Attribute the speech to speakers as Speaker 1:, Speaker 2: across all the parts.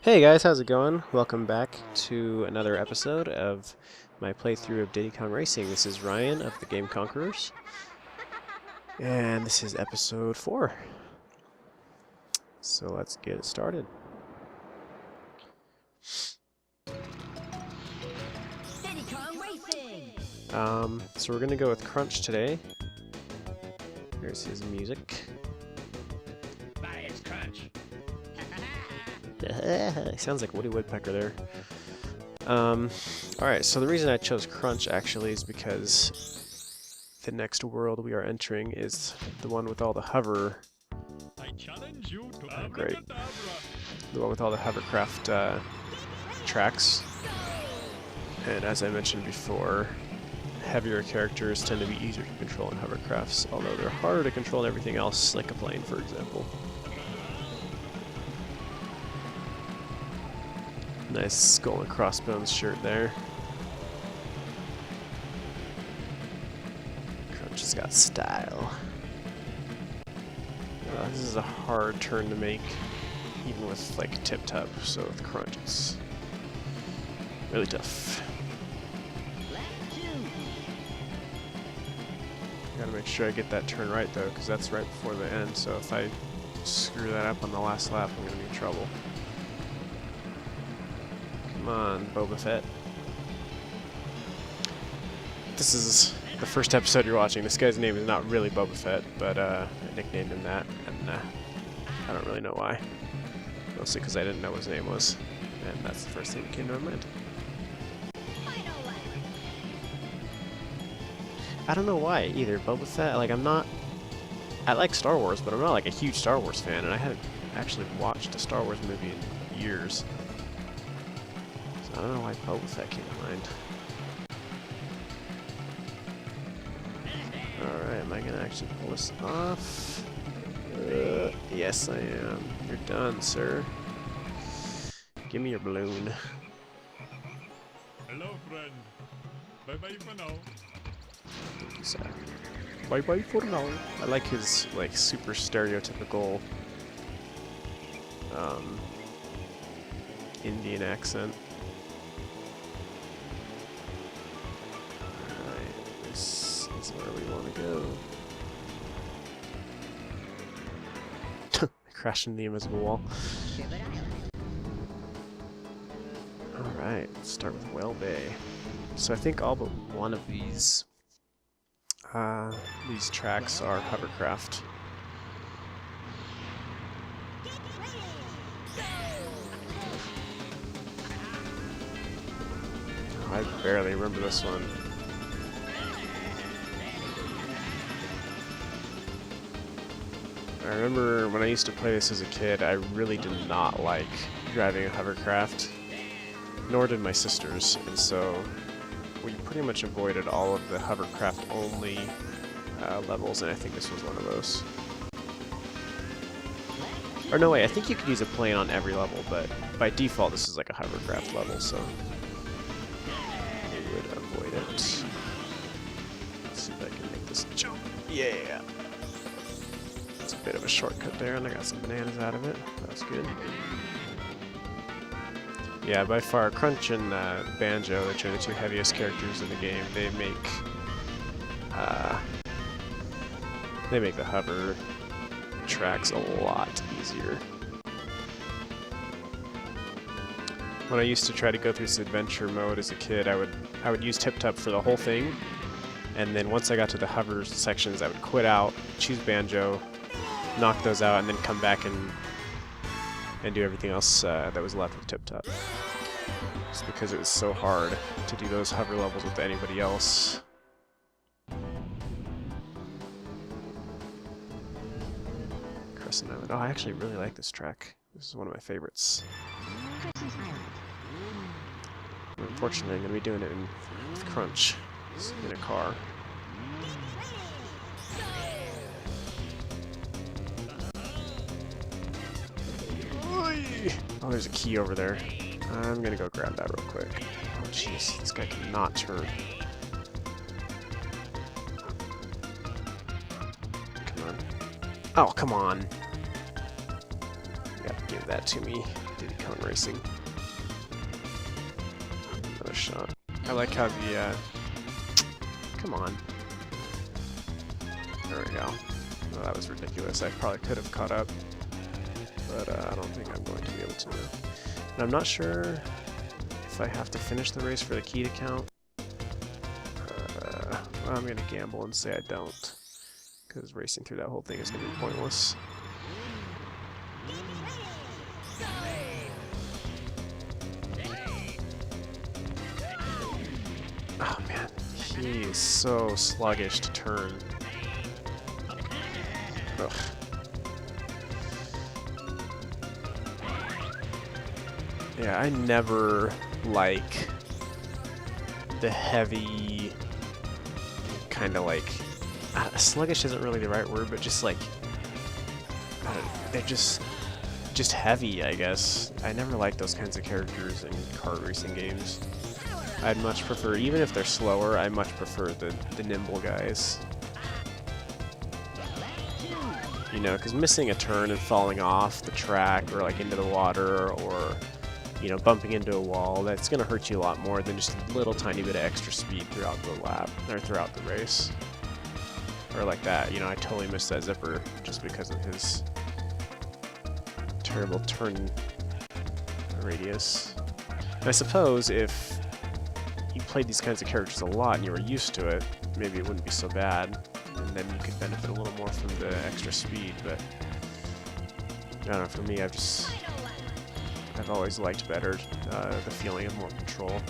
Speaker 1: Hey guys, how's it going? Welcome back to another episode of my playthrough of Diddy Kong Racing. This is Ryan of the Game Conquerors, and this is episode 4. So let's get it started.
Speaker 2: Diddy Kong Racing.
Speaker 1: So we're gonna go with Krunch today. Here's his music.
Speaker 3: Bye, it's Krunch.
Speaker 1: He sounds like Woody Woodpecker there. Alright, so the reason I chose Krunch actually is because the next world we are entering is the one with all the hover.
Speaker 3: I challenge you to
Speaker 1: Great.
Speaker 3: abracadabra.
Speaker 1: The one with all the hovercraft tracks. And as I mentioned before, heavier characters tend to be easier to control in hovercrafts, although they're harder to control in everything else, like a plane, for example. Nice skull and crossbones shirt there. Krunch has got style. This is a hard turn to make, even with like tip-top, so with Krunch it's really tough. Gotta make sure I get that turn right though, because that's right before the end, so if I screw that up on the last lap, I'm gonna be in trouble. Come on, Boba Fett. This is the first episode you're watching. This guy's name is not really Boba Fett, but I nicknamed him that, and I don't really know why. Mostly because I didn't know what his name was, and that's the first thing that came to my mind. I don't know why either. Boba Fett, like I like Star Wars, but I'm not like a huge Star Wars fan, and I haven't actually watched a Star Wars movie in years. I don't know why Boba Fett came to mind. Alright, am I going to actually pull this off? Yes, I am. You're done, sir. Give me your balloon.
Speaker 3: Hello, friend. Bye-bye for now.
Speaker 1: So, bye-bye for now. I like his, like, super stereotypical Indian accent. This is where we want to go. I crashed into the invisible wall.
Speaker 2: Sherbet Island.
Speaker 1: Alright, let's start with Whale Bay. So I think all but one of these tracks are hovercraft. Oh, I barely remember this one. I remember when I used to play this as a kid, I really did not like driving a hovercraft, nor did my sisters, and so we pretty much avoided all of the hovercraft only levels, and I think this was one of those. Or no way, I think you could use a plane on every level, but by default this is like a hovercraft level, so we would avoid it. Let's see if I can make this jump. Yeah! It's a bit of a shortcut there, and I got some bananas out of it. That's good. Yeah, by far, Krunch and Banjo, which are the two heaviest characters in the game, they make the hover tracks a lot easier. When I used to try to go through this adventure mode as a kid, I would use Tip-Top for the whole thing, and then once I got to the hover sections, I would quit out, choose Banjo, knock those out, and then come back and do everything else that was left with Tip-Top. Just because it was so hard to do those hover levels with anybody else. Crescent Island. Oh, I actually really like this track. This is one of my favorites. Unfortunately, I'm going to be doing it with Krunch in a car. Oh, there's a key over there. I'm gonna go grab that real quick. Oh jeez, this guy cannot turn. Come on. Oh, come on. Yeah, give that to me. Diddy Kong Racing. Another shot. I like how the, come on. There we go. Well, that was ridiculous. I probably could have caught up, but I don't think I'm going to be able to. And I'm not sure if I have to finish the race for the key to count. Well, I'm going to gamble and say I don't, because racing through that whole thing is going to be pointless. Oh man, he is so sluggish to turn. Ugh. Yeah, I never like the heavy kind of like sluggish isn't really the right word, but just like they're just heavy, I guess. I never liked those kinds of characters in kart racing games. I'd much prefer, even if they're slower, I much prefer the nimble guys. You know, because missing a turn and falling off the track or like into the water or, you know, bumping into a wall, that's going to hurt you a lot more than just a little tiny bit of extra speed throughout the lap, or throughout the race. Or like that, you know, I totally missed that zipper just because of his terrible turn radius. And I suppose if you played these kinds of characters a lot and you were used to it, maybe it wouldn't be so bad, and then you could benefit a little more from the extra speed, but I don't know, for me, I've always liked better the feeling of more control.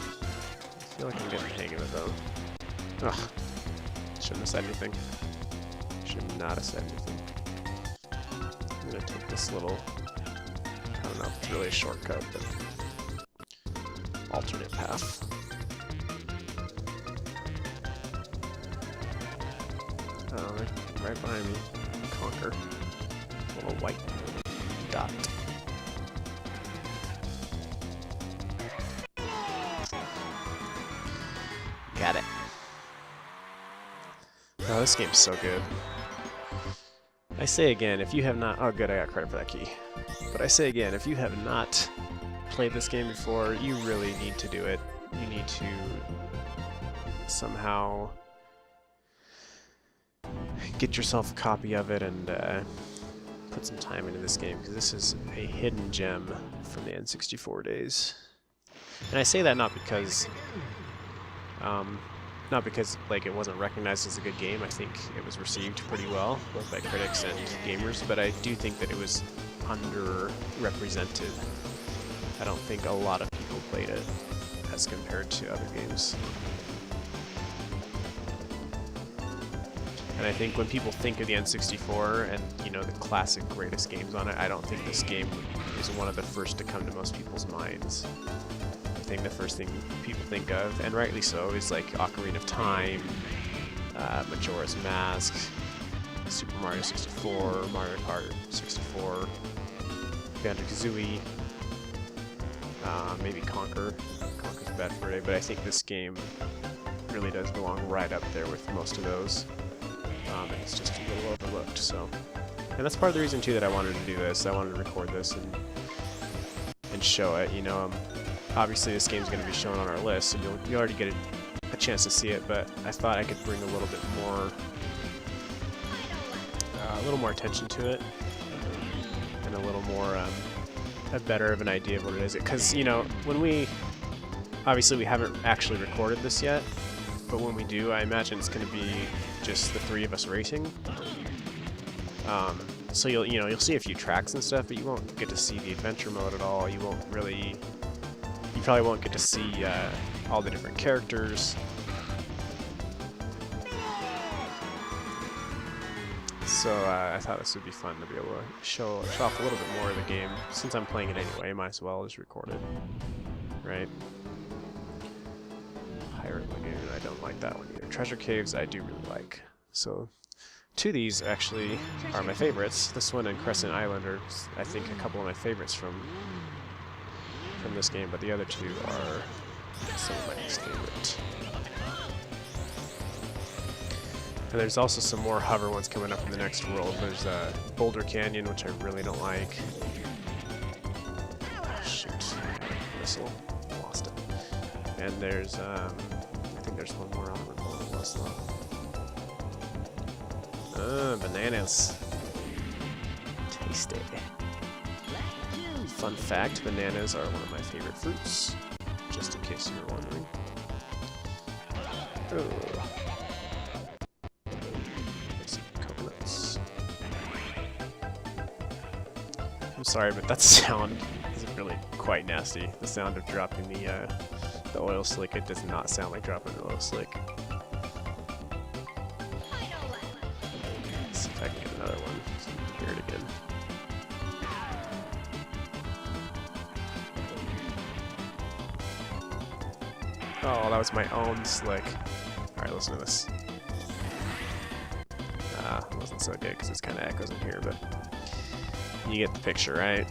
Speaker 1: I feel like I'm getting the hang of it though. Ugh. Shouldn't have said anything. Should not have said anything. I'm gonna take this little, I don't know if it's really a shortcut, but alternate path. Oh, they're right behind me. Conquer. Little white dot. Got it. Oh, this game's so good. I say again, if you have not... Oh, good, I got credit for that key. But I say again, if you have not played this game before, you really need to do it. You need to somehow get yourself a copy of it and put some time into this game, because this is a hidden gem from the N64 days. And I say that not because like it wasn't recognized as a good game. I think it was received pretty well, both by critics and gamers, but I do think that it was underrepresented. I don't think a lot of people played it as compared to other games. And I think when people think of the N64 and, you know, the classic greatest games on it, I don't think this game is one of the first to come to most people's minds. I think the first thing people think of, and rightly so, is like Ocarina of Time, Majora's Mask, Super Mario 64, Mario Kart 64, Banjo-Kazooie, maybe Conquer. Conquer's bad for it, but I think this game really does belong right up there with most of those. And it's just a little overlooked, so. And that's part of the reason too that I wanted to do this. I wanted to record this and show it, you know. Obviously this game's going to be shown on our list, so you'll already get a chance to see it, but I thought I could bring a little bit more attention to it, and a little more, a better of an idea of what it is. Because, you know, obviously we haven't actually recorded this yet, but when we do, I imagine it's going to be just the three of us racing. So you'll see a few tracks and stuff, but you won't get to see the adventure mode at all. You probably won't get to see all the different characters. So I thought this would be fun to be able to show off a little bit more of the game. Since I'm playing it anyway, might as well just record it, right? Pirate Lagoon, I don't like that one either. Treasure Caves, I do really like. So two of these actually are my favorites. This one and Crescent Island are, I think, a couple of my favorites from this game, but the other two are some of my least favorite. And there's also some more hover ones coming up in the next world. There's Boulder Canyon, which I really don't like. Oh, shoot. Missile. Lost it. And there's, I think there's one more on the list though. Bananas. Tasty. Fun fact, bananas are one of my favorite fruits. Just in case you were wondering. Oh. Coconuts. I'm sorry, but that sound is really quite nasty. The sound of dropping the oil slick. It does not sound like dropping the oil slick. Let's see if I can get another one so you can hear it again. Oh, that was my own slick. Alright, listen to this. It wasn't so good because it's kind of echoes in here, but you get the picture, right?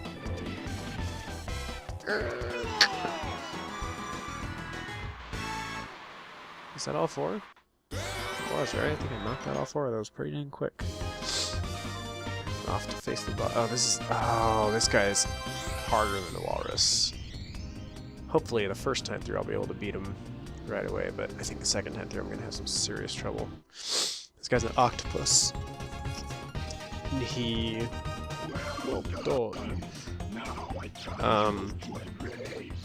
Speaker 1: Is that all four? It was, right? I think I knocked out all four of those pretty dang quick. Off to face the boss. Oh, this guy is harder than the walrus. Hopefully the first time through I'll be able to beat him right away, but I think the second time through I'm going to have some serious trouble. This guy's an octopus. He... Well done.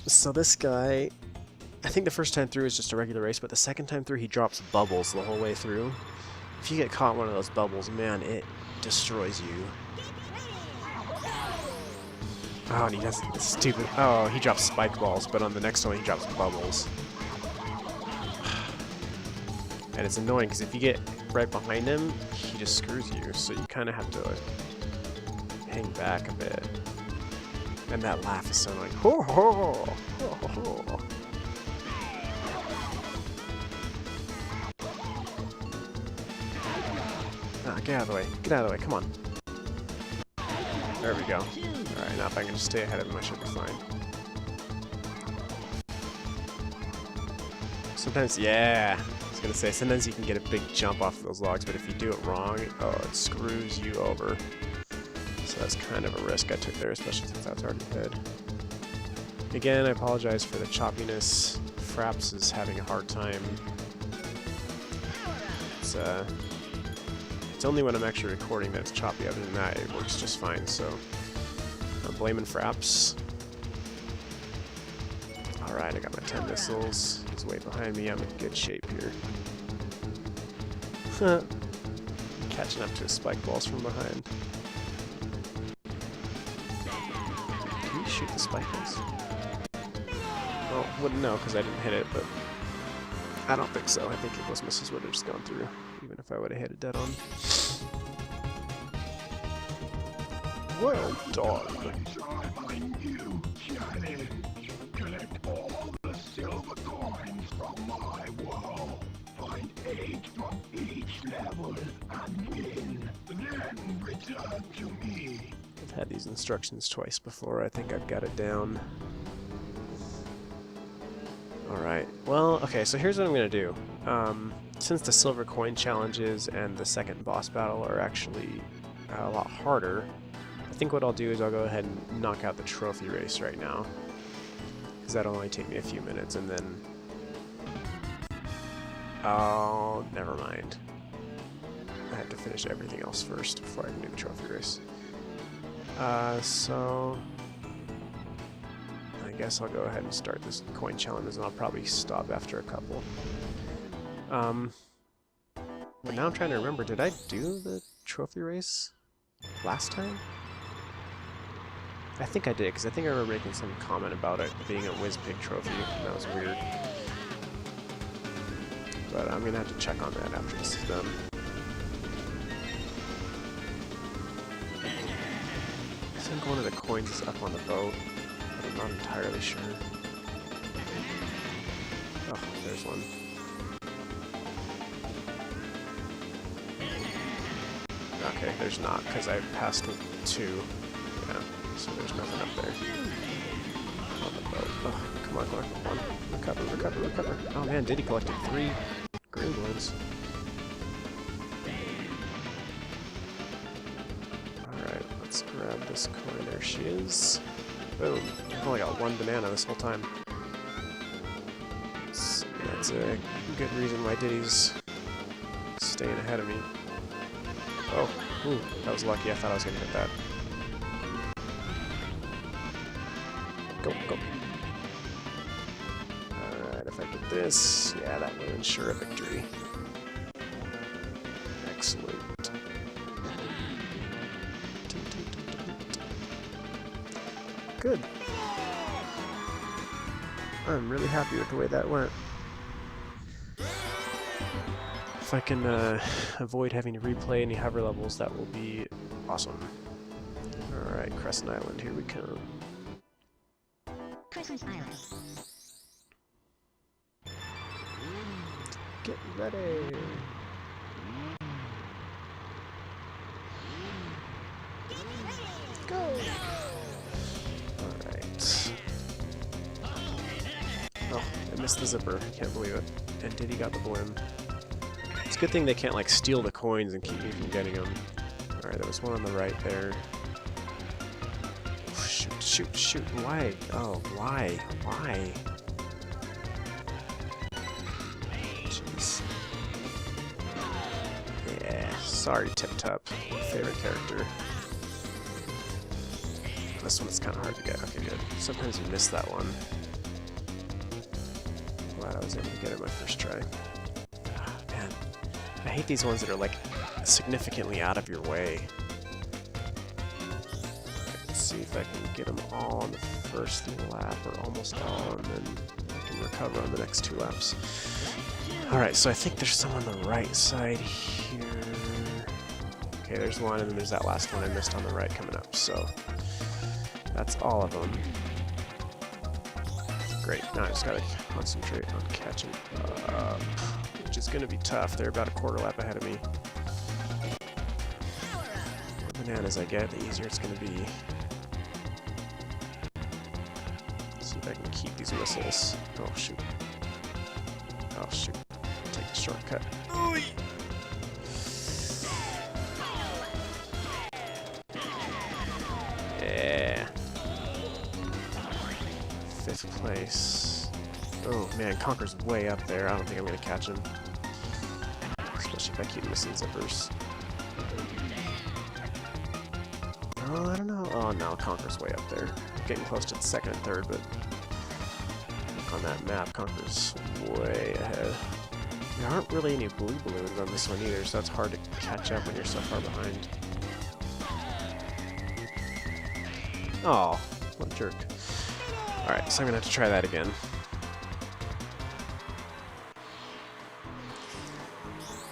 Speaker 1: So this guy, I think the first time through is just a regular race, but the second time through he drops bubbles the whole way through. If you get caught in one of those bubbles, man, it destroys you. Oh, and he does this stupid... Oh, he drops spike balls, but on the next one he drops bubbles. And it's annoying, because if you get right behind him, he just screws you, so you kind of have to hang back a bit. And that laugh is so annoying. Ho ho ho! Ho ho! Ah, get out of the way. Get out of the way, come on. There we go. Alright, now if I can just stay ahead of him, I should be fine. Sometimes, yeah, I was gonna say, sometimes you can get a big jump off of those logs, but if you do it wrong, oh, it screws you over. So that's kind of a risk I took there, especially since I was already dead. Again, I apologize for the choppiness. Fraps is having a hard time. It's only when I'm actually recording that it's choppy. Other than that, it works just fine, so I'm blaming Fraps. Alright, I got my 10 missiles. He's way behind me. I'm in good shape here. Catching up to his spike balls from behind. Can you shoot the spike balls? Well, wouldn't know because I didn't hit it, but I don't think so. I think those missiles would have just gone through, even if I would have hit it dead on. Well done.
Speaker 4: Collect all the silver coins from my wall. Find 8 from each level and win. Then return to me.
Speaker 1: I've had these instructions twice before. I think I've got it down. Alright, well, okay, so here's what I'm going to do. Since the silver coin challenges and the second boss battle are actually a lot harder, I think what I'll do is I'll go ahead and knock out the trophy race right now. Because that'll only take me a few minutes, and then... Oh, never mind. I have to finish everything else first before I can do the trophy race. So... I guess I'll go ahead and start this coin challenge, and I'll probably stop after a couple. But now I'm trying to remember, did I do the trophy race last time? I think I did, because I think I remember making some comment about it being a WizPig trophy, and that was weird. But I'm gonna have to check on that after this is done. I think one of the coins is up on the boat. I'm not entirely sure. Oh, there's one. Okay, there's not, because I passed 2. Yeah, so there's nothing up there. On the boat. Oh, come on, come on. Recover, recover, recover. Oh man, Diddy collected 3 green ones. Let's grab this coin. There she is. Boom. I've only got one banana this whole time. So that's a good reason why Diddy's staying ahead of me. Oh, ooh, that was lucky. I thought I was going to hit that. Go, go. Alright, if I get this, yeah, that will ensure a victory. Excellent. Good. I'm really happy with the way that went. If I can avoid having to replay any hover levels, that will be awesome. Alright, Crescent Island, here we come.
Speaker 2: Crescent Island.
Speaker 1: Get ready! Go! Alright. Oh, I missed the zipper. Can't believe it. And Diddy got the balloon. It's a good thing they can't, like, steal the coins and keep me from getting them. Alright, there was one on the right there. Shoot, shoot, shoot. Why? Oh, why? Why? Jeez. Yeah, sorry, Tip Top. Favorite character. This one's kind of hard to get. Okay, good. Sometimes you miss that one. Glad I was able to get it my first try. Ah, man. I hate these ones that are, like, significantly out of your way. Let's see if I can get them all on the first lap, or almost all, and then I can recover on the next 2 laps. Alright, so I think there's some on the right side here. Okay, there's one, and then there's that last one I missed on the right coming up, so that's all of them. Great, now I just gotta concentrate on catching up, which is gonna be tough. They're about a quarter lap ahead of me. The more bananas I get, the easier it's gonna be. Let's see if I can keep these missiles. Oh shoot. Oh shoot. Take the shortcut. Ooh. Yeah. 5th place. Oh man, Conker's way up there. I don't think I'm gonna catch him. Especially if I keep missing zippers. Oh, I don't know. Oh no, Conker's way up there. Getting close to the 2nd and 3rd, but on that map, Conker's way ahead. There aren't really any blue balloons on this one either, so it's hard to catch up when you're so far behind. Oh, what a jerk. Alright, so I'm gonna have to try that again.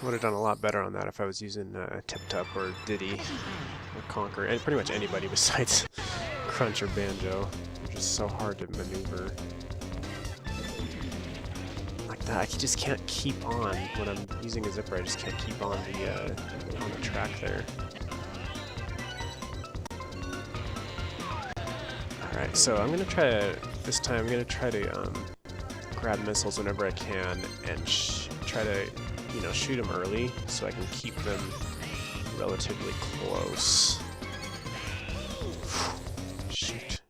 Speaker 1: Would have done a lot better on that if I was using Tip Top or Diddy or Conker, and pretty much anybody besides Krunch or Banjo. They're just so hard to maneuver. Like that, I just can't keep on when I'm using a zipper. I just can't keep on the track there. Alright, so I'm gonna try to, this time I'm gonna try to grab missiles whenever I can and try to, you know, shoot them early so I can keep them relatively close. Shoot.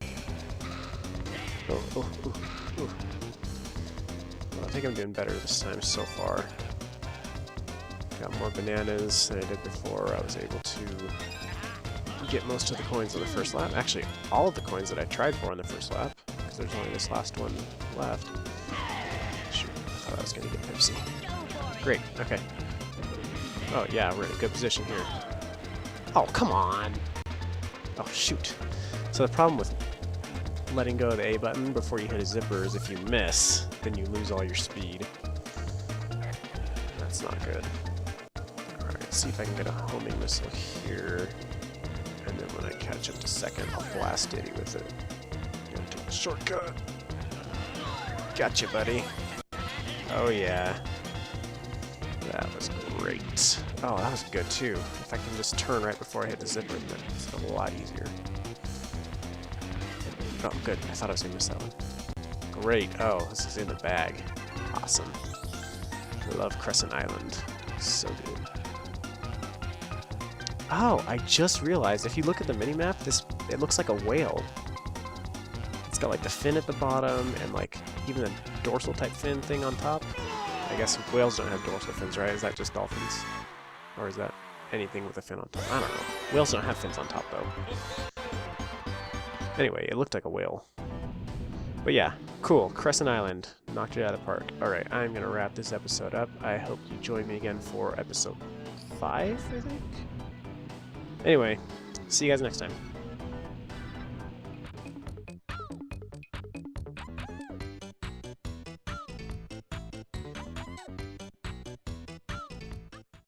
Speaker 1: Oh, oh, oh, oh. Well, I think I'm doing better this time so far. Got more bananas than I did before. I was able to get most of the coins on the first lap. Actually, all of the coins that I tried for on the first lap, because there's only this last one left. Shoot, I thought I was going to get Pepsi. Great, okay. Oh yeah, we're in a good position here. Oh, come on! Oh, shoot. So the problem with letting go of the A button before you hit a zipper is if you miss, then you lose all your speed. That's not good. Alright, let's see if I can get a homing missile here. And then when I catch up to 2nd, I'll blast Diddy with it. Gonna take the shortcut. Gotcha, buddy. Oh yeah. That was great. Oh, that was good too. If I can just turn right before I hit the zipper, then it's a lot easier. Oh, good. I thought I was gonna miss that one. Great. Oh, this is in the bag. Awesome. I love Crescent Island. So good. Oh, I just realized, if you look at the mini-map, it looks like a whale. It's got like the fin at the bottom and like even a dorsal type fin thing on top. I guess whales don't have dorsal fins, right? Is that just dolphins? Or is that anything with a fin on top? I don't know. Whales don't have fins on top though. Anyway, it looked like a whale. But yeah, cool. Crescent Island. Knocked it out of the park. Alright, I'm going to wrap this episode up. I hope you join me again for episode 5, I think? Anyway, see you guys next time.